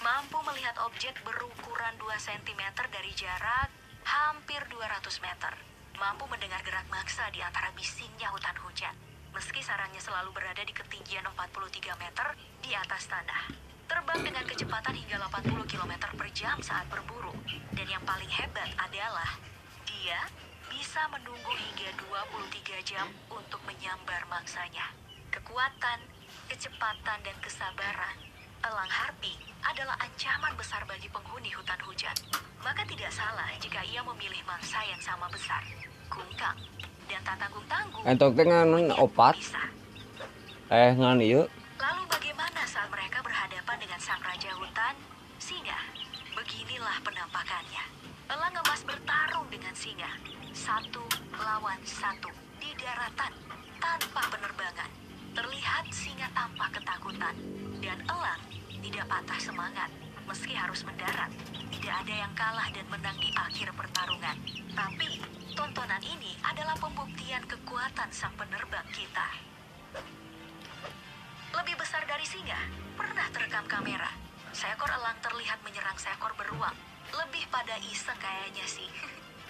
mampu melihat objek berukuran 2 cm dari jarak hampir 200 meter. Mampu mendengar gerak mangsa di antara bisingnya hutan hujan. Meski sarangnya selalu berada di ketinggian 43 meter di atas tanah. Terbang dengan kecepatan hingga 80 km per jam saat berburu. Dan yang paling hebat adalah dia bisa menunggu hingga 23 jam untuk menyambar mangsanya. Kekuatan, kecepatan, dan kesabaran elang harpy adalah ancaman besar bagi penghuni hutan hujan. Maka tidak salah jika ia memilih mangsa yang sama besar, kungkang, dan tak tanggung-tanggung. Entok dengan opat. Ngan ieu. Lalu bagaimana saat mereka berhadapan dengan sang raja hutan, singa? Beginilah penampakannya. Elang emas bertarung dengan singa, 1 lawan 1 di daratan tanpa penerbangan. Terlihat singa tampak ketakutan dan elang tidak patah semangat. Meski harus mendarat, tidak ada yang kalah dan menang di akhir pertarungan. Tapi tontonan ini adalah pembuktian kekuatan sang penerbang kita. Lebih besar dari singa, pernah terekam kamera. Seekor elang terlihat menyerang seekor beruang. Lebih pada iseng kayaknya sih.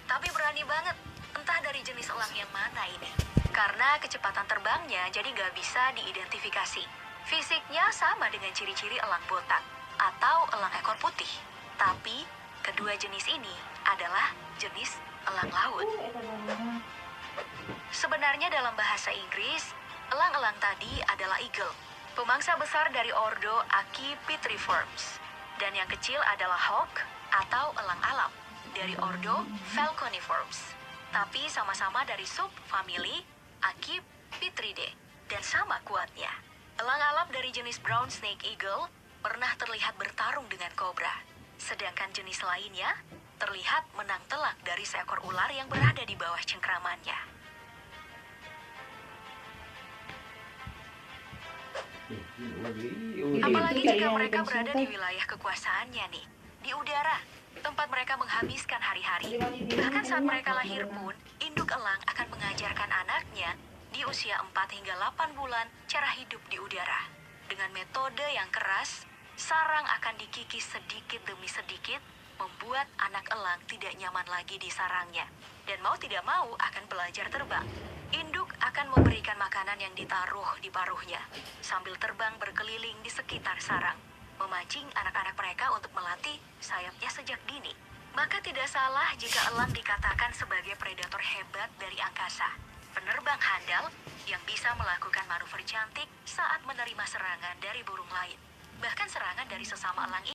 Tapi berani banget, entah dari jenis elang yang mana ini. Karena kecepatan terbangnya jadi gak bisa diidentifikasi. Fisiknya sama dengan ciri-ciri elang botak atau elang ekor putih. Tapi kedua jenis ini adalah jenis elang laut. Sebenarnya dalam bahasa Inggris, elang-elang tadi adalah eagle, pemangsa besar dari ordo Accipitriformes. Dan yang kecil adalah hawk atau elang alap dari ordo Falconiformes. Tapi sama-sama dari subfamili Accipitridae dan sama kuatnya. Elang alap dari jenis brown snake eagle pernah terlihat bertarung dengan kobra. Sedangkan jenis lainnya terlihat menang telak dari seekor ular yang berada di bawah cengkramannya. Apalagi jika mereka berada di wilayah kekuasaannya nih, di udara, tempat mereka menghabiskan hari-hari. Bahkan saat mereka lahir pun, induk elang akan mengajarkan anaknya di usia 4 hingga 8 bulan cara hidup di udara. Dengan metode yang keras, sarang akan dikikis sedikit demi sedikit, membuat anak elang tidak nyaman lagi di sarangnya. Dan mau tidak mau akan belajar terbang. Induk akan memberikan makanan yang ditaruh di paruhnya, sambil terbang berkeliling di sekitar sarang, memancing anak-anak mereka untuk melatih sayapnya sejak dini. Maka tidak salah jika elang dikatakan sebagai predator hebat dari angkasa. Penerbang handal yang bisa melakukan manuver cantik saat menerima serangan dari burung lain. Bahkan serangan dari sesama elang ini